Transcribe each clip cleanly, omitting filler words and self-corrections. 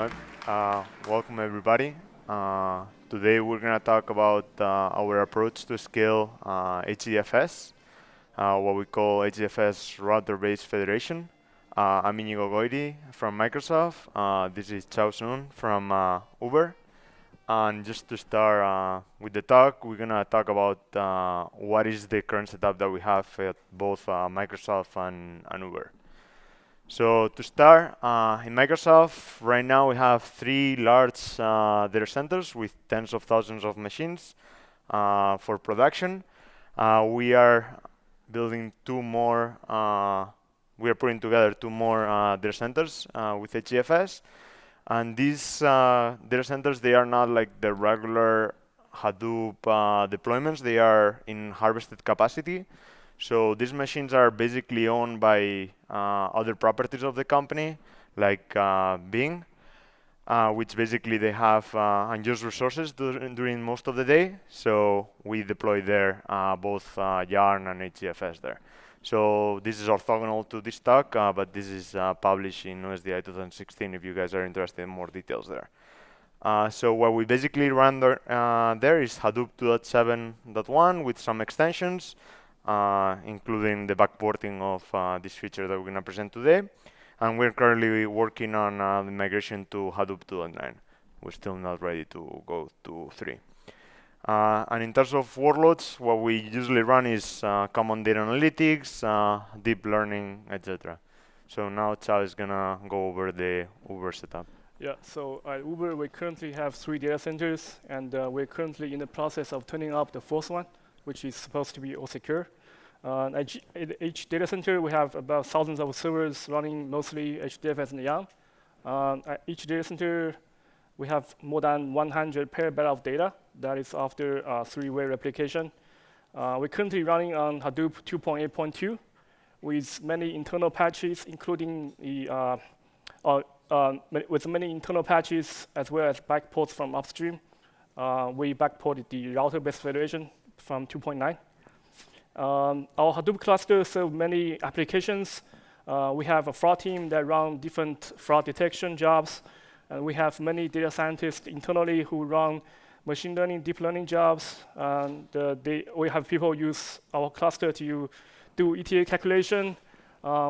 All right. Welcome everybody. Today we're going to talk about our approach to scale HDFS, what we call HDFS Router-based federation. I'm Inigo Goiti from Microsoft. This is Chao Sun from Uber. And just to start with the talk, we're going to talk about what is the current setup that we have at both Microsoft and Uber. So to start, in Microsoft, right now we have 3 large data centers with tens of thousands of machines for production. We are building 2 more, we are putting together 2 more data centers with HDFS. And these data centers, they are not like the regular Hadoop deployments, they are in harvested capacity. So these machines are basically owned by other properties of the company, like Bing, which basically they have unused resources during most of the day. So we deploy there both Yarn and HDFS there. So this is orthogonal to this talk, but this is published in OSDI 2016 if you guys are interested in more details there. So what we basically run there is Hadoop 2.7.1 with some extensions, including the backporting of this feature that we're going to present today. And we're currently working on the migration to Hadoop 2.9. We're still not ready to go to 3. And in terms of workloads, what we usually run is common data analytics, deep learning, etc. So now Chao is going to go over the Uber setup. Yeah, so at Uber, we currently have 3 data centers, and we're currently in the process of turning up the 4th one, which is supposed to be all secure. At each data center, we have about thousands of servers running mostly HDFS and Yarn. At each data center, we have more than 100 petabytes of data. That is after 3-way replication. We're currently running on Hadoop 2.8.2 with many internal patches, including the with many internal patches as well as backports from upstream. We backported the router-based federation from 2.9. Our Hadoop cluster serves many applications. We have a fraud team that run different fraud detection jobs. And we have many data scientists internally who run machine learning, deep learning jobs. And we have people use our cluster to do ETA calculation.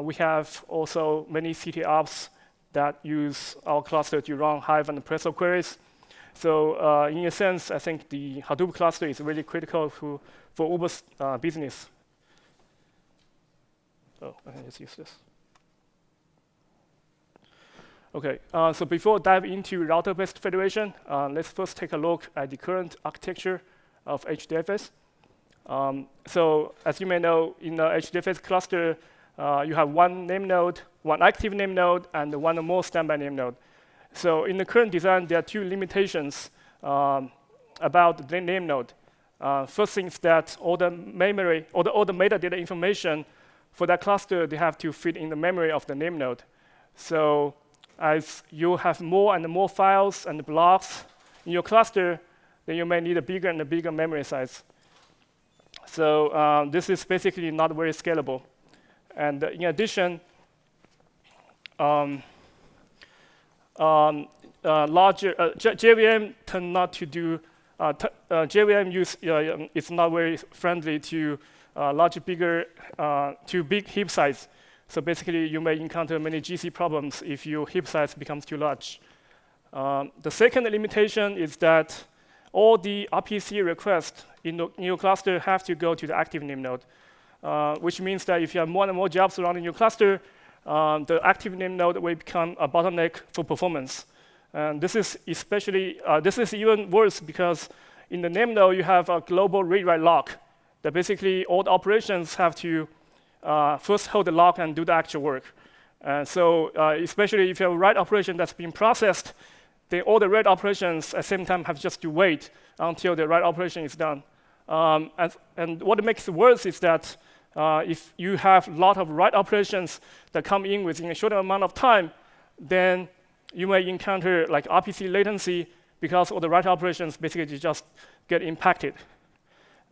We have also many CTOps that use our cluster to run Hive and Presto queries. So in a sense, I think the Hadoop cluster is really critical for Uber's business. Oh, I can just use this. OK, so before dive into router-based federation, let's first take a look at the current architecture of HDFS. So as you may know, in the HDFS cluster, you have one name node, one active name node, and one or more standby name node. So in the current design, there are 2 limitations about the name node. First thing is that all the memory, all the metadata information for that cluster, they have to fit in the memory of the name node. So as you have more and more files and blocks in your cluster, then you may need a bigger and a bigger memory size. So this is basically not very scalable. And in addition, larger JVM tend not to do JVM use is not very friendly to to big heap size. So basically, you may encounter many GC problems if your heap size becomes too large. The second limitation is that all the RPC requests in your cluster have to go to the active name node, which means that if you have more and more jobs running your cluster, the active name node will become a bottleneck for performance. And this is even worse because in the name node, you have a global read-write lock that basically all the operations have to first hold the lock and do the actual work. So especially if you have a write operation that's being processed, then all the read operations at the same time have just to wait until the write operation is done. And what makes it worse is that if you have a lot of write operations that come in within a short amount of time, then you may encounter like RPC latency because all the write operations basically just get impacted.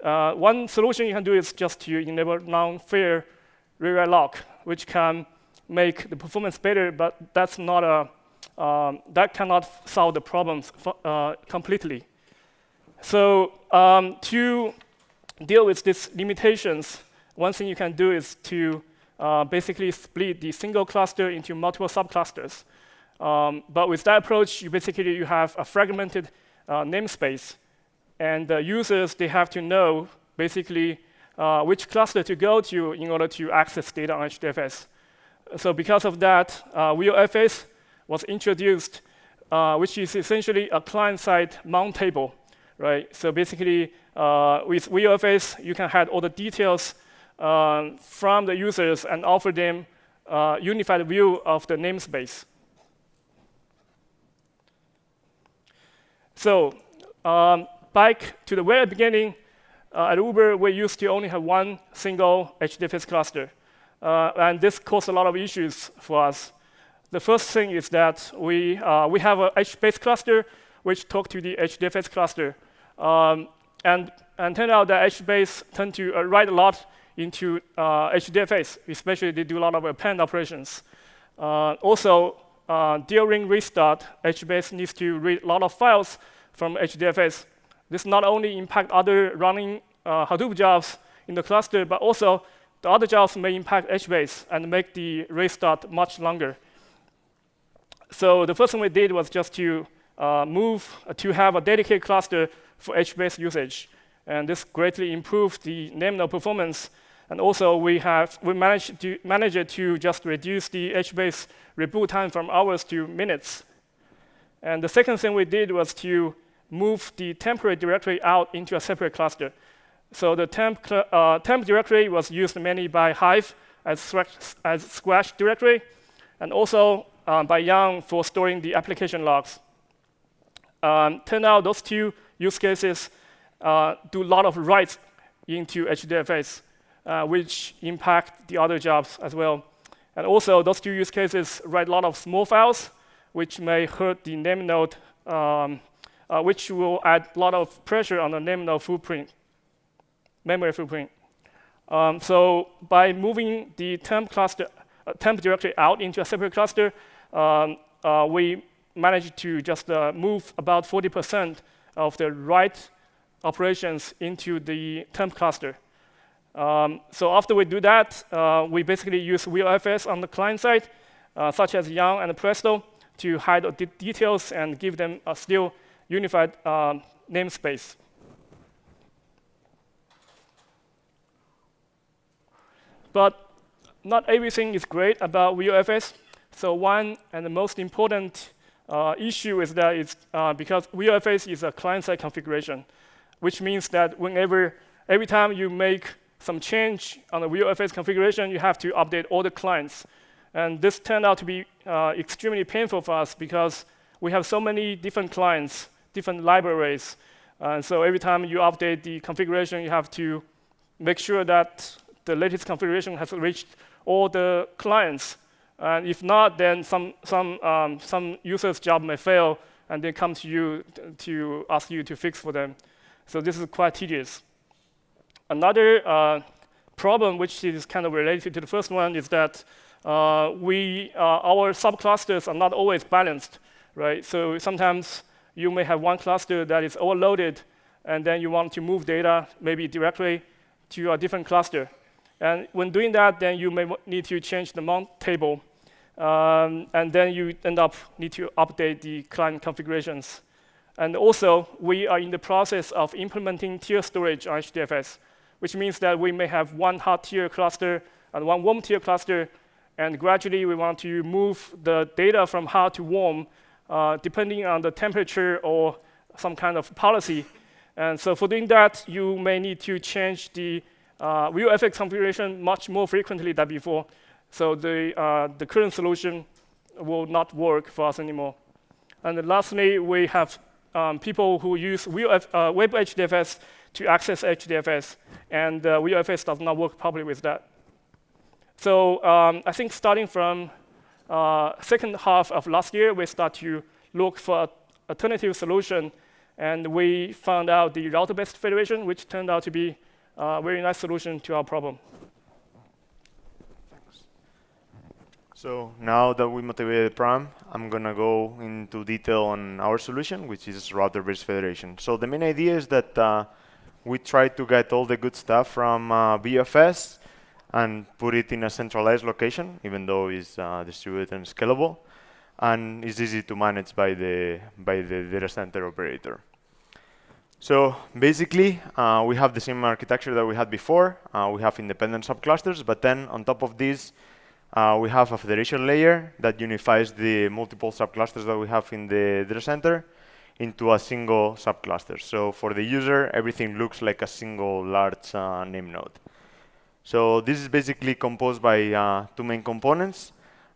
One solution you can do is just to enable non-fair read-write lock, which can make the performance better, but that's not a that cannot solve the problems completely. So to deal with these limitations, one thing you can do is to basically split the single cluster into multiple subclusters. But with that approach, you have a fragmented namespace. And the users, they have to know basically which cluster to go to in order to access data on HDFS. So because of that, ViewFS was introduced, which is essentially a client-side mount table, right? So basically, with ViewFS, you can have all the details from the users and offer them a unified view of the namespace. So back to the very beginning, at Uber, we used to only have one single HDFS cluster. And this caused a lot of issues for us. The first thing is that we have a HBase cluster which talk to the HDFS cluster. And turned out that HBase tend to write a lot into HDFS, especially they do a lot of append operations. Also, during restart, HBase needs to read a lot of files from HDFS. This not only impact other running Hadoop jobs in the cluster, but also the other jobs may impact HBase and make the restart much longer. So the first thing we did was just to move to have a dedicated cluster for HBase usage. And this greatly improved the NameNode performance. And also we managed to just reduce the HBase reboot time from hours to minutes. And the second thing we did was to move the temporary directory out into a separate cluster. So the temp directory was used mainly by Hive as Scratch directory, and also by Yang for storing the application logs. Turned out those two use cases do a lot of writes into HDFS, which impact the other jobs as well. And also, those two use cases write a lot of small files, which may hurt the NameNode, which will add a lot of pressure on the NameNode footprint, memory footprint. So by moving the temp directory out into a separate cluster, we managed to just move about 40% of the write operations into the temp cluster. So after we do that, we basically use ViewFS on the client side, such as Yang and Presto, to hide the details and give them a still unified namespace. But not everything is great about ViewFS. So one and the most important issue is that it's because ViewFS is a client-side configuration, which means that every time you make some change on the ViewFS configuration, you have to update all the clients. And this turned out to be extremely painful for us because we have so many different clients, different libraries. And so every time you update the configuration, you have to make sure that the latest configuration has reached all the clients. And if not, then some user's job may fail, and they come to you to ask you to fix for them. So this is quite tedious. Another problem, which is kind of related to the first one, is that our subclusters are not always balanced, right? So sometimes you may have one cluster that is overloaded, and then you want to move data, maybe directly to a different cluster. And when doing that, then you may need to change the mount table, and then you end up need to update the client configurations. And also, we are in the process of implementing tier storage on HDFS, which means that we may have one hot tier cluster and one warm tier cluster, and gradually we want to move the data from hot to warm, depending on the temperature or some kind of policy. And so for doing that, you may need to change the ViewFS configuration much more frequently than before. So the current solution will not work for us anymore. And then lastly, we have people who use WebHDFS to access HDFS, and ViewFS does not work properly with that. So I think starting from second half of last year, we start to look for an alternative solution, and we found out the router-based federation, which turned out to be a very nice solution to our problem. So now that we motivated the program, I'm gonna go into detail on our solution, which is router-based federation. So the main idea is that we try to get all the good stuff from ViewFS and put it in a centralized location, even though it's distributed and scalable, and it's easy to manage by the data center operator. So basically, we have the same architecture that we had before. We have independent subclusters, but then on top of this, we have a federation layer that unifies the multiple subclusters that we have in the data center into a single subcluster. So for the user, everything looks like a single large name node. So this is basically composed by two main components.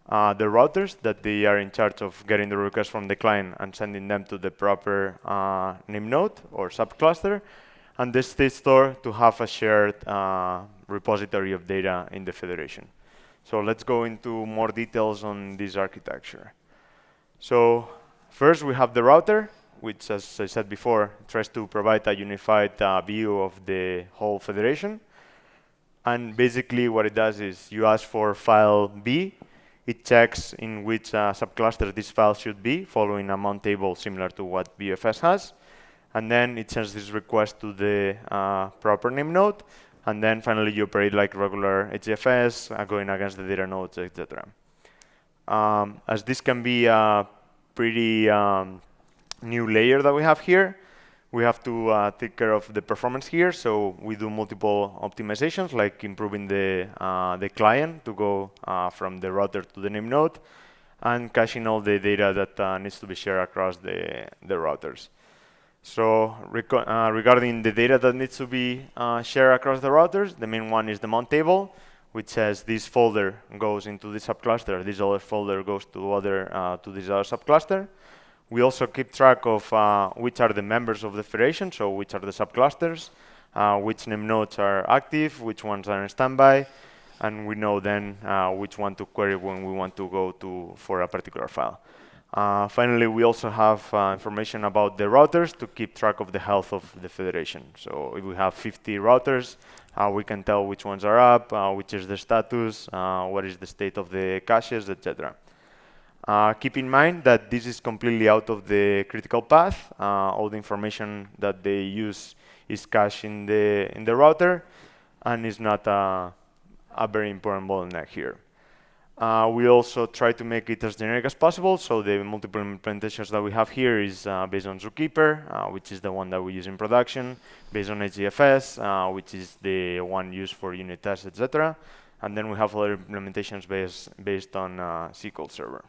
The routers that they are in charge of getting the requests from the client and sending them to the proper name node or subcluster, and the state store to have a shared repository of data in the federation. So let's go into more details on this architecture. So first we have the router, which, as I said before, tries to provide a unified view of the whole federation. And basically what it does is you ask for file B, it checks in which subcluster this file should be, following a mount table similar to what ViewFS has. And then it sends this request to the proper name node. And then finally you operate like regular HDFS, going against the data nodes, etc. As this can be a pretty new layer that we have here, we have to take care of the performance here. So we do multiple optimizations, like improving the client to go from the router to the name node, and caching all the data that needs to be shared across the routers. So regarding the data that needs to be shared across the routers, the main one is the mount table, which says this folder goes into this subcluster, this other folder goes to this other subcluster. We also keep track of which are the members of the federation, so which are the subclusters, which name nodes are active, which ones are in standby, and we know then which one to query when we want to go for a particular file. Finally, we also have information about the routers to keep track of the health of the federation. So if we have 50 routers, we can tell which ones are up, which is the status, what is the state of the caches, etc. Keep in mind that this is completely out of the critical path. All the information that they use is cached in the router, and is not a very important bottleneck here. We also try to make it as generic as possible, so the multiple implementations that we have here is based on Zookeeper, which is the one that we use in production, based on HDFS, which is the one used for unit tests, etc. And then we have other implementations based on SQL Server.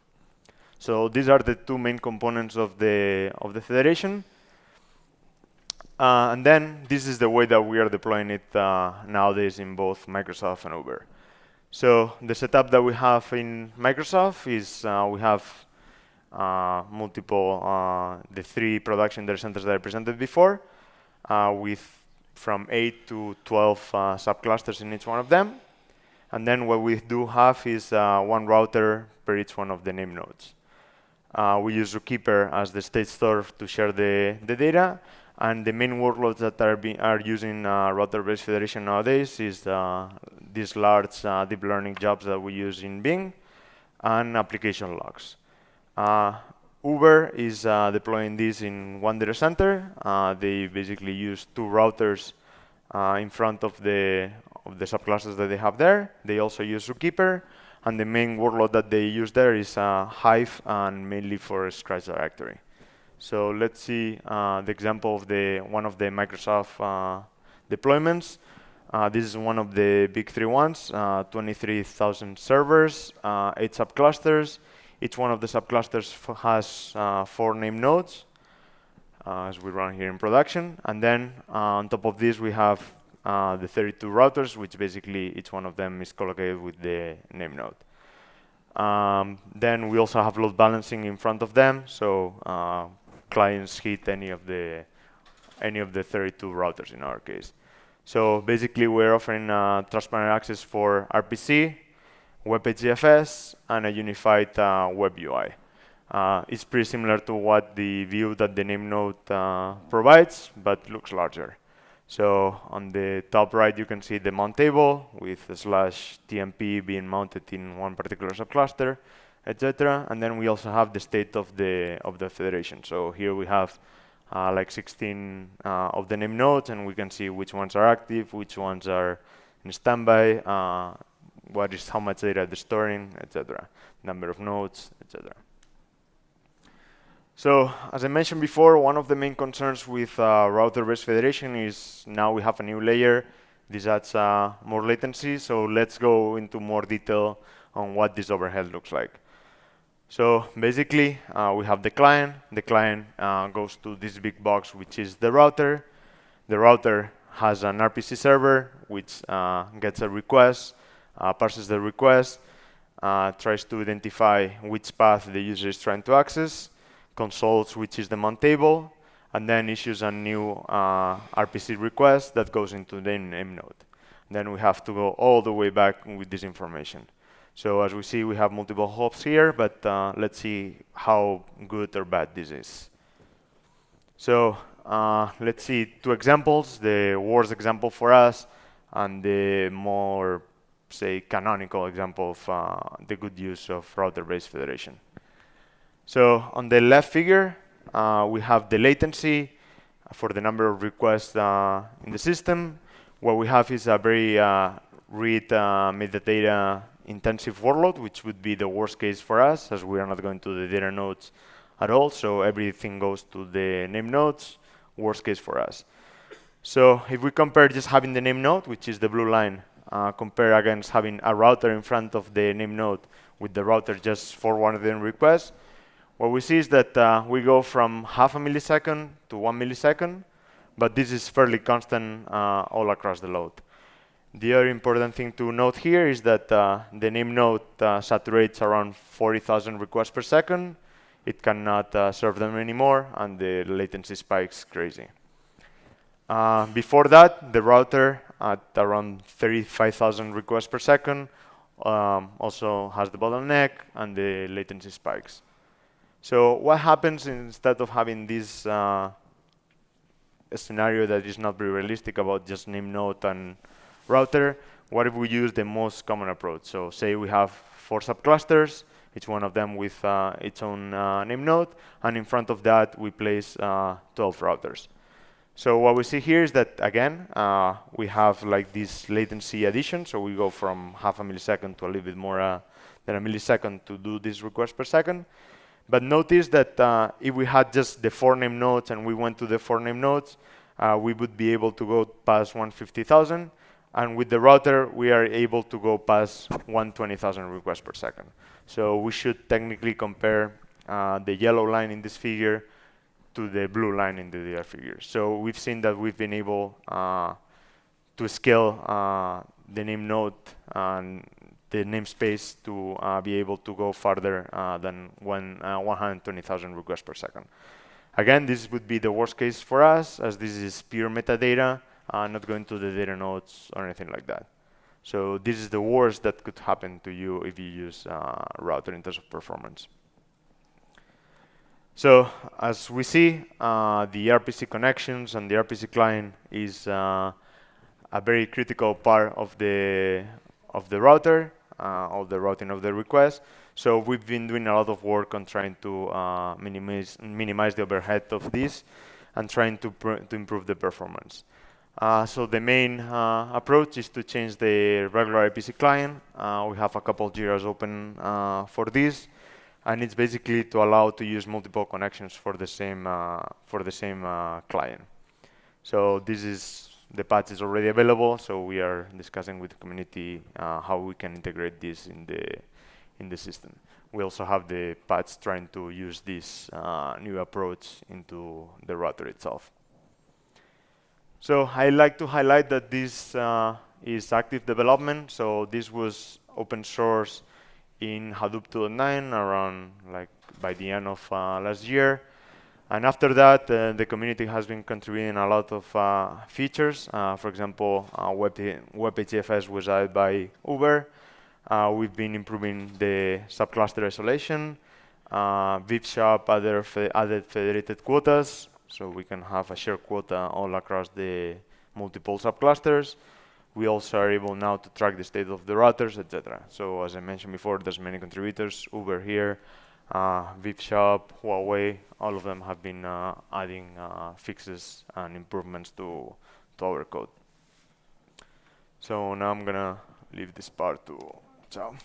So these are the two main components of the federation. And then this is the way that we are deploying it nowadays in both Microsoft and Uber. So the setup that we have in Microsoft is we have the 3 production data centers that I presented before, with from 8 to 12 subclusters in each one of them. And then what we do have is one router per each one of the name nodes. We use Zookeeper as the state store to share the data, and the main workloads that are using router-based federation nowadays is these large deep learning jobs that we use in Bing and application logs. Uber is deploying this in one data center. They basically use 2 routers in front of the subclusters that they have there. They also use Zookeeper. And the main workload that they use there is Hive, and mainly for Scratch directory. So let's see the example of one of the Microsoft deployments. This is one of the big 3 ones, 23,000 servers, 8 subclusters. Each one of the subclusters has 4 name nodes, as we run here in production. And then on top of this, we have the 32 routers, which basically each one of them is collocated with the name node. Then we also have load balancing in front of them, so clients hit any of the 32 routers in our case. So basically, we're offering transparent access for RPC, WebHDFS, and a unified web UI. It's pretty similar to what the view that the name node provides, but looks larger. So on the top right, you can see the mount table with the /tmp being mounted in one particular subcluster, etc. And then we also have the state of the federation. So here we have like 16 of the name nodes, and we can see which ones are active, which ones are in standby, how much data they're storing, etc. Number of nodes, etc. So, as I mentioned before, one of the main concerns with router-based federation is now we have a new layer. This adds more latency, so let's go into more detail on what this overhead looks like. So basically, we have the client. The client goes to this big box, which is the router. The router has an RPC server, which gets a request, parses the request, tries to identify which path the user is trying to access, consults which is the mount table, and then issues a new RPC request that goes into the name node. Then we have to go all the way back with this information. So as we see, we have multiple hops here, but let's see how good or bad this is. So let's see two examples, the worst example for us and the more, say, canonical example of the good use of router-based federation. So on the left figure, we have the latency for the number of requests in the system. What we have is a very read metadata intensive workload, which would be the worst case for us, as we are not going to the data nodes at all. So everything goes to the name nodes, worst case for us. So if we compare just having the name node, which is the blue line, compare against having a router in front of the name node with the router just forwarding requests, what we see is that we go from half a millisecond to 1 millisecond, but this is fairly constant all across the load. The other important thing to note here is that the name node saturates around 40,000 requests per second. It cannot serve them anymore, and the latency spikes crazy. Before that, the router at around 35,000 requests per second also has the bottleneck, and the latency spikes. So what happens instead of having this a scenario that is not very realistic about just name node and router? What if we use the most common approach? So say we have 4 subclusters, each one of them with its own name node, and in front of that we place 12 routers. So what we see here is that, again, we have like this latency addition. So we go from half a millisecond to a little bit more than a millisecond to do this request per second. But notice that if we had just the 4 name nodes and we went to the 4 name nodes, we would be able to go past 150,000. And with the router, we are able to go past 120,000 requests per second. So we should technically compare the yellow line in this figure to the blue line in the other figure. So we've seen that we've been able to scale the name node and the namespace to be able to go farther than 120,000 requests per second. Again, this would be the worst case for us, as this is pure metadata, not going to the data nodes or anything like that. So this is the worst that could happen to you if you use router in terms of performance. So as we see, the RPC connections and the RPC client is a very critical part of the router, of the routing of the request. So we've been doing a lot of work on trying to minimize the overhead of this and trying to improve the performance. So the main approach is to change the regular RPC client. We have a couple of JIRAs open for this, and it's basically to allow to use multiple connections for the same client. So this is the patch is already available. So we are discussing with the community how we can integrate this in the system. We also have the patch trying to use this new approach into the router itself. So I like to highlight that this is active development. So this was open source in Hadoop 2.9 around like by the end of last year. And after that, the community has been contributing a lot of features. For example, WebHDFS was added by Uber. We've been improving the subcluster isolation. ViewFS added federated quotas, so we can have a shared quota all across the multiple subclusters. We also are able now to track the state of the routers, etc. So as I mentioned before, there's many contributors. Uber here, VipShop, Huawei, all of them have been adding fixes and improvements to our code. So now I'm gonna leave this part to Chao.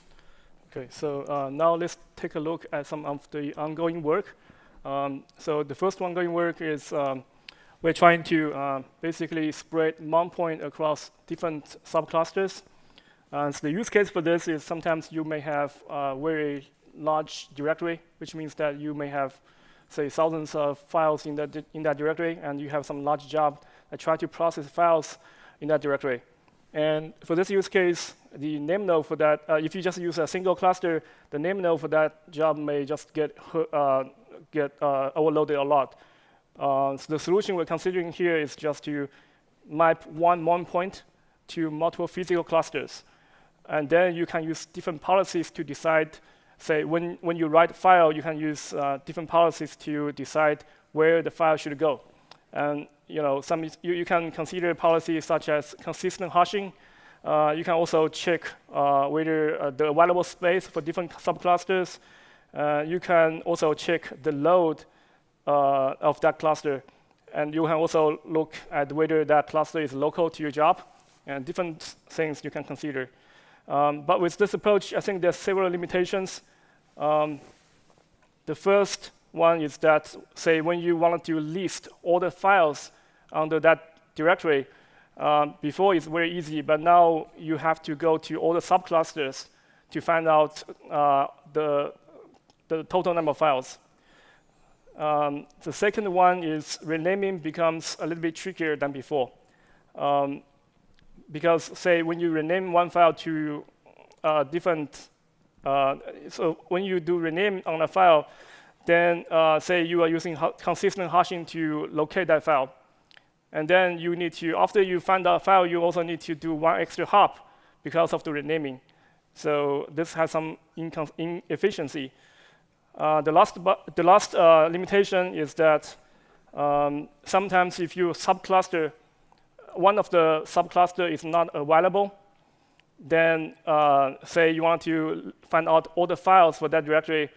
Okay, so now let's take a look at some of the ongoing work. So the first ongoing work is we're trying to basically spread mount point across different subclusters. So the use case for this is sometimes you may have a very large directory, which means that you may have, say, thousands of files in that directory, and you have some large job that try to process files in that directory. And for this use case, the name node for that, if you just use a single cluster, the name node for that job may just get overloaded a lot. So the solution we're considering here is just to map one mount point to multiple physical clusters. And then you can use different policies to decide, say, when you write a file, you can use different policies to decide where the file should go. And you can consider policies such as consistent hashing. You can also check whether the available space for different subclusters. You can also check the load of that cluster. And you can also look at whether that cluster is local to your job, and different things you can consider. But with this approach, I think there's several limitations. The first one is that, say, when you want to list all the files under that directory, before it's very easy, but now you have to go to all the subclusters to find out the total number of files. The second one is renaming becomes a little bit trickier than before. Because, say, when you rename one file to different, so when you do rename on a file, then say you are using consistent hashing to locate that file. And then you need to, after you find that file, you also need to do one extra hop because of the renaming. So this has some inefficiency. The last limitation is that sometimes if you subcluster, one of the subcluster is not available, then say you want to find out all the files for that directory,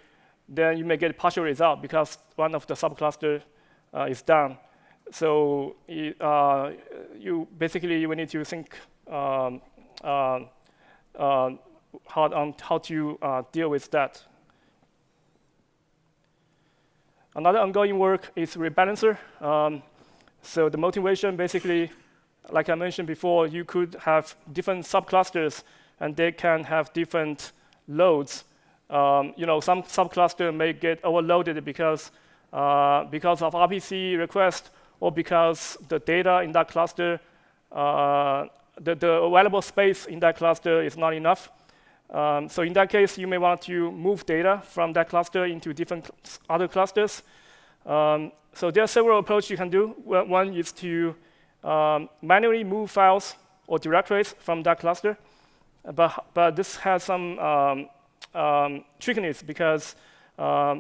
then you may get a partial result because one of the subcluster is down. So you basically will need to think hard on how to deal with that. Another ongoing work is rebalancer. So the motivation basically, like I mentioned before, you could have different subclusters and they can have different loads. Some subcluster may get overloaded because of RPC request, or because the data in that cluster, the available space in that cluster is not enough. So in that case, you may want to move data from that cluster into different other clusters. So there are several approaches you can do. One is to manually move files or directories from that cluster. But this has some trickiness because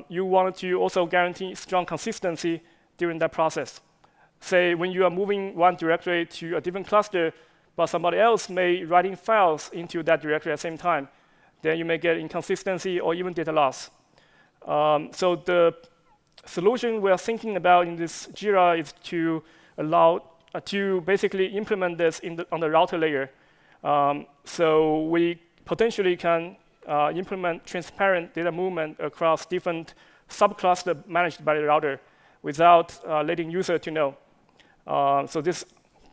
you want to also guarantee strong consistency during that process. Say when you are moving one directory to a different cluster, but somebody else may writing files into that directory at the same time, then you may get inconsistency or even data loss. So the solution we are thinking about in this Jira is to allow to basically implement this on the router layer. So we potentially can implement transparent data movement across different subclusters managed by the router without letting user to know. So this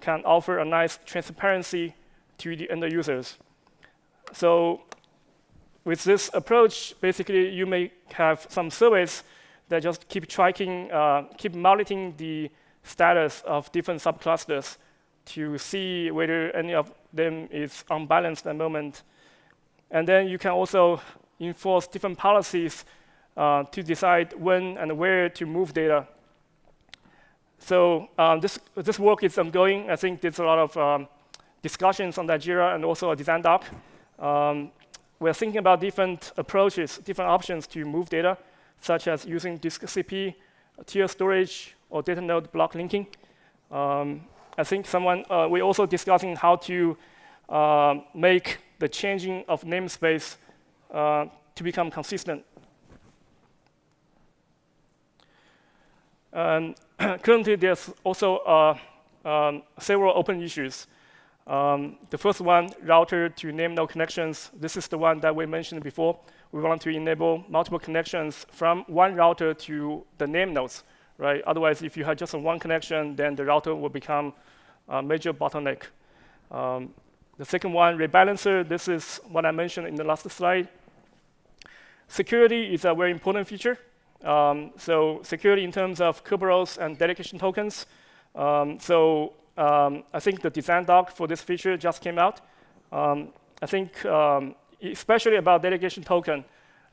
can offer a nice transparency to the end users. So with this approach, basically you may have some service that just keep tracking, keep monitoring the status of different subclusters to see whether any of them is unbalanced at the moment. And then you can also enforce different policies to decide when and where to move data. So this work is ongoing. I think there's a lot of discussions on that Jira and also a design doc. We're thinking about different approaches, different options to move data, such as using disk CP, tier storage, or Datanode block linking. I think we're also discussing how to make the changing of namespace to become consistent. And currently, there's also several open issues. The first one, router to NameNode connections. This is the one that we mentioned before. We want to enable multiple connections from one router to the NameNodes, right? Otherwise, if you have just one connection, then the router will become a major bottleneck. The second one, rebalancer. This is what I mentioned in the last slide. Security is a very important feature. So security in terms of Kerberos and delegation tokens. I think the design doc for this feature just came out. I think especially about delegation token,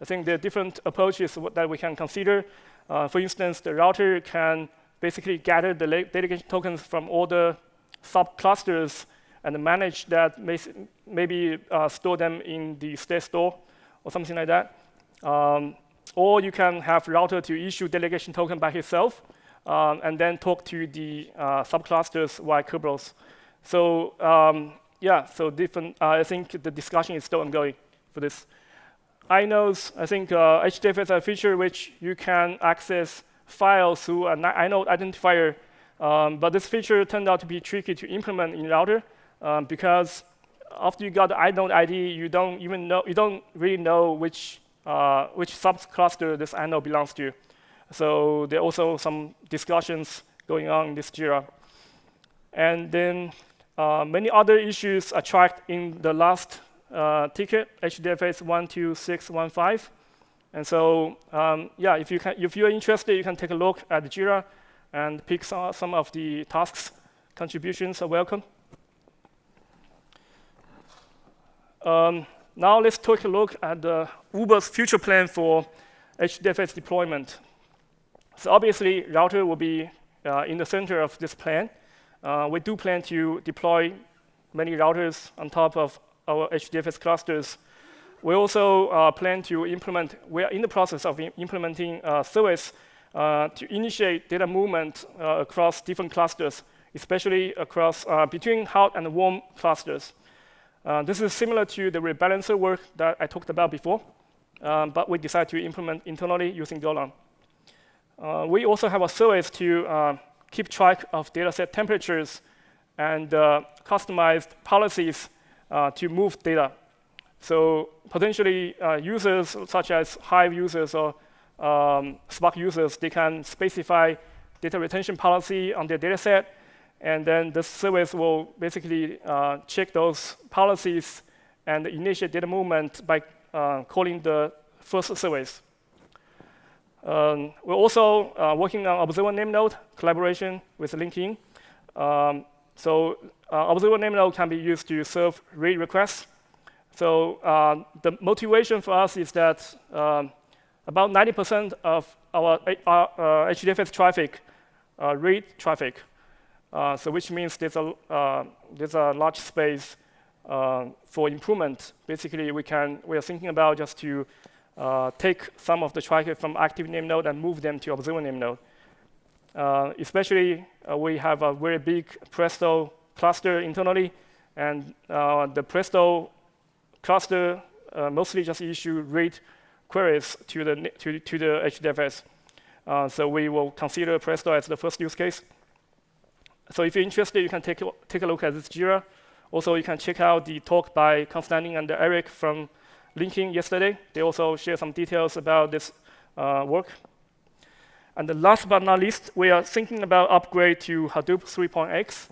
I think there are different approaches that we can consider. For instance, the router can basically gather the delegation tokens from all the subclusters and manage that, maybe store them in the state store or something like that. Or you can have router to issue delegation token by itself and then talk to the subclusters via Kerberos. So so different. I think the discussion is still ongoing for this. iNodes, I think HDFS is a feature which you can access files through an iNode identifier, but this feature turned out to be tricky to implement in router because after you got the iNode ID, you don't really know which subcluster this iNode belongs to. So there are also some discussions going on in this JIRA. And then many other issues are tracked in the last ticket, HDFS 12615. And so, if you're interested, you can take a look at the JIRA and pick some of the tasks. Contributions are welcome. Now let's take a look at Uber's future plan for HDFS deployment. So obviously, router will be in the center of this plan. We do plan to deploy many routers on top of our HDFS clusters. We also plan to implement, we are in the process of implementing a service to initiate data movement across different clusters, especially across between hot and warm clusters. This is similar to the rebalancer work that I talked about before, but we decided to implement internally using Golang. We also have a service to keep track of dataset temperatures and customized policies to move data. So potentially users such as Hive users or Spark users, they can specify data retention policy on their dataset, and then the service will basically check those policies and initiate data movement by calling the first service. We're also working on Observer NameNode collaboration with LinkedIn. Observer NameNode can be used to serve read requests. So the motivation for us is that about 90% of our HDFS traffic read traffic. So which means there's a large space for improvement. Basically, we are thinking about just to take some of the traffic from active NameNode and move them to Observer NameNode. Especially, we have a very big Presto cluster internally, and the Presto cluster mostly just issue read queries to the HDFS. So we will consider Presto as the first use case. So if you're interested, you can take a look at this JIRA. Also, you can check out the talk by Konstantin and Eric from LinkedIn yesterday. They also share some details about this work. And the last but not least, we are thinking about upgrade to Hadoop 3.x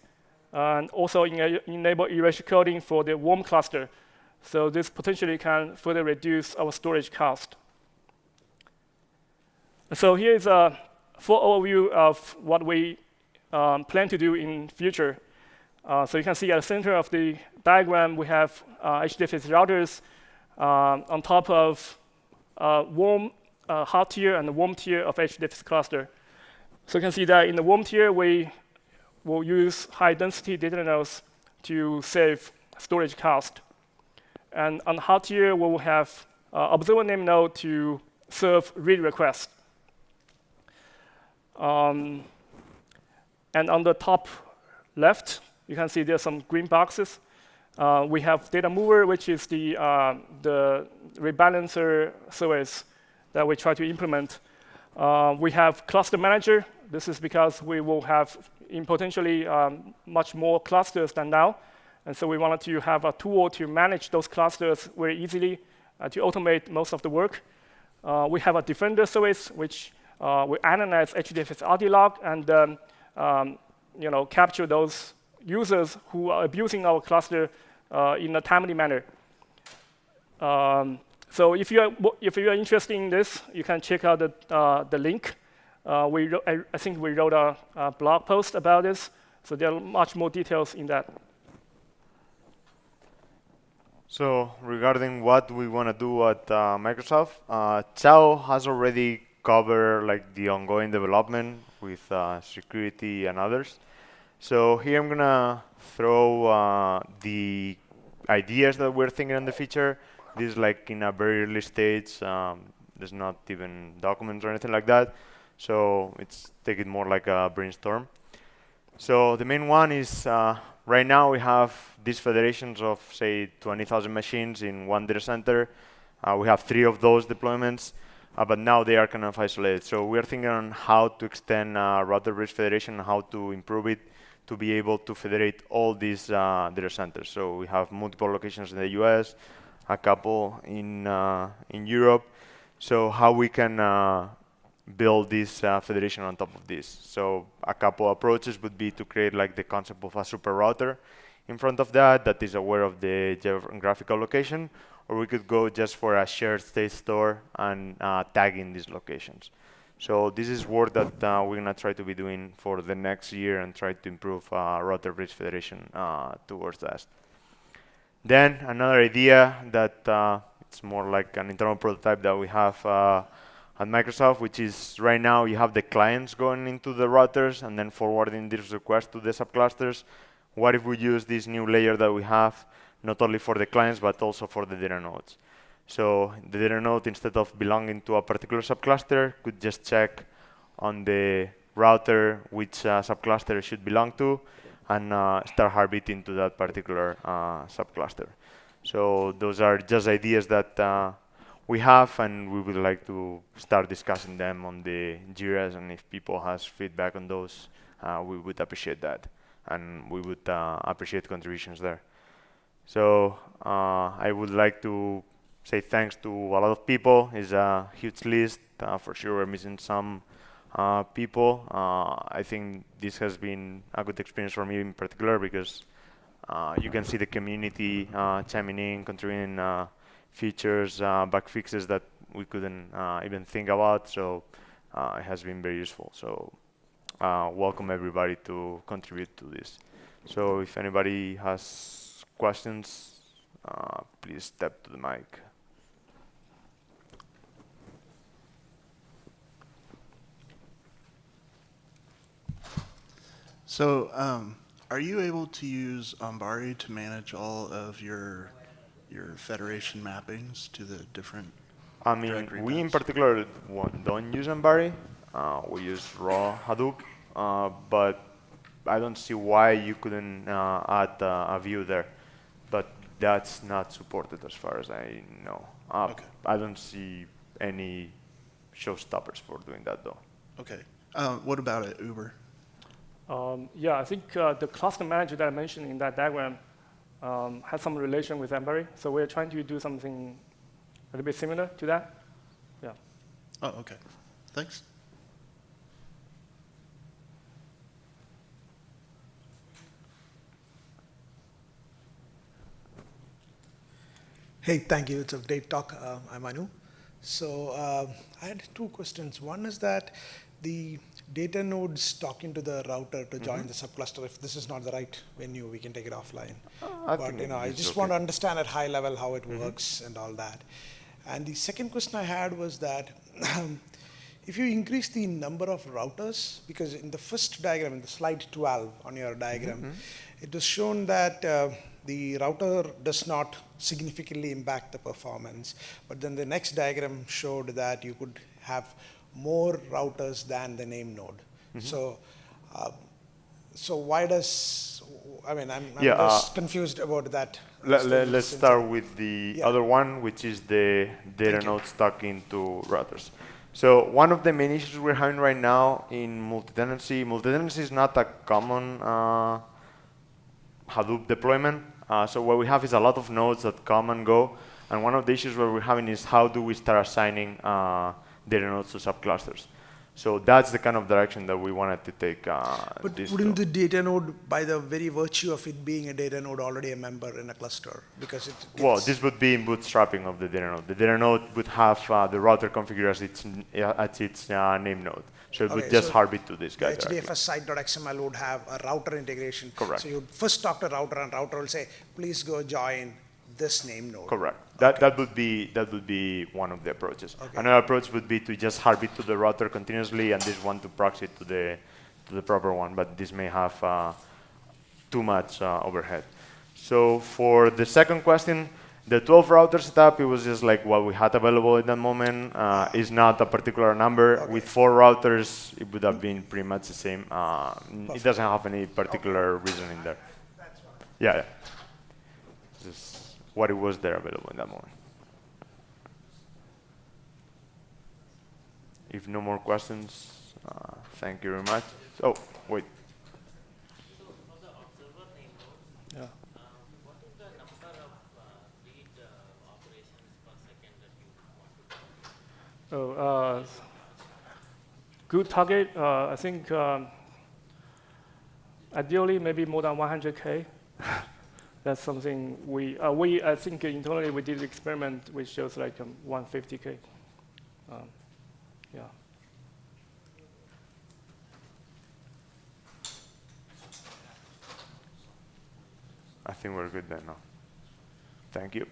and also enable erasure coding for the warm cluster. So this potentially can further reduce our storage cost. So here is a full overview of what we plan to do in future. So you can see at the center of the diagram, we have HDFS routers on top of warm, hot tier and the warm tier of HDFS cluster. So you can see that in the warm tier, we will use high-density data nodes to save storage cost. And on the hot tier, we will have Observer NameNode to serve read requests. And on the top left, you can see there's some green boxes. We have data mover, which is the rebalancer service that we try to implement. We have cluster manager. This is because we will have in potentially much more clusters than now. And so we wanted to have a tool to manage those clusters very easily to automate most of the work. We have a defender service, which we analyze HDFS RD log and capture those users who are abusing our cluster in a timely manner. So if you are interested in this, you can check out the link. I think we wrote a blog post about this, so there are much more details in that. So regarding what we want to do at Microsoft, Chao has already covered like the ongoing development with security and others. So here I'm gonna throw the ideas that we're thinking in the future. This is like in a very early stage. There's not even documents or anything like that. So it's take it more like a brainstorm. So the main one is right now we have these federations of say 20,000 machines in one data center. We have 3 of those deployments, but now they are kind of isolated. So we're thinking on how to extend router-based federation and how to improve it to be able to federate all these data centers. So we have multiple locations in the US, a couple in Europe. So how we can build this federation on top of this. So a couple approaches would be to create like the concept of a super router in front of that is aware of the geographical location, or we could go just for a shared state store and tagging these locations. So this is work that we're gonna try to be doing for the next year and try to improve router-bridge federation towards that. Then another idea that it's more like an internal prototype that we have at Microsoft, which is right now you have the clients going into the routers and then forwarding these requests to the subclusters. What if we use this new layer that we have, not only for the clients, but also for the data nodes? So the data node, instead of belonging to a particular subcluster, could just check on the router which subcluster it should belong to and start heartbeating to that particular subcluster. So those are just ideas that we have, and we would like to start discussing them on the JIRAs, and if people has feedback on those, we would appreciate that, and we would appreciate contributions there. So I would like to say thanks to a lot of people. It's a huge list. For sure we're missing some people. I think this has been a good experience for me in particular because you can see the community chiming in, contributing features, bug fixes that we couldn't even think about. So it has been very useful. So welcome everybody to contribute to this. So if anybody has questions, please step to the mic. So are you able to use Ambari to manage all of your federation mappings to the different directory we in paths? particular don't use Ambari. We use raw Hadoop, but I don't see why you couldn't add a view there. But that's not supported as far as I know. Okay. I don't see any showstoppers for doing that though. Okay. What about at Uber? Yeah, I think the cluster manager that I mentioned in that diagram has some relation with Ambari. So we're trying to do something a little bit similar to that. Yeah. Oh, okay. Thanks. Hey, thank you. It's a great talk. I'm Anu. So I had 2 questions. One is that the data nodes talking to the router to join the subcluster. If this is not the right venue, we can take it offline. But I just want to understand at high level how it works and all that. And the second question I had was that if you increase the number of routers, because in the first diagram, in the slide 12 on your diagram, it was shown that the router does not significantly impact the performance. But then the next diagram showed that you could have more routers than the name node. So So why does, I mean, I'm Yeah, just confused about that. Let's start with the Yeah. other one, which is the Thank Datanode talking to routers. So one of the main issues we're having right now in multi-tenancy is not a common Hadoop deployment. So what we have is a lot of nodes that come and go. And one of the issues where we're having is how do we start assigning data nodes to subclusters. So that's the kind of direction that we wanted to take. But this wouldn't to. the data node, by the very virtue of it being a data node, already a member in a cluster? Because it gets Well, this would be in bootstrapping of the data node. The data node would have the router configured as its name node. So it would just heartbeat to this guy the directly. HDFS site.xml would have a router integration. Correct. So you'd first talk to router, and router will say, please go join this name node. Correct. That would be one of the approaches. Okay. Another approach would be to just heartbeat to the router continuously, and this one to proxy to the proper one. But this may have too much overhead. So for the second question, the 12 router setup, it was just like what we had available at that moment. Is not a particular number. Okay. With 4 routers, it would have been pretty much the same. It doesn't have any particular reason in there. Yeah. Just what it was there available in that moment. If no more questions, thank you very much. Oh, wait. So for the observer name nodes, Yeah. what is the number of read operations per second that you want to do? Good target. I think ideally maybe more than 100K. That's something I think internally we did an experiment which shows like 150K. Yeah. I think we're good then now. Thank you.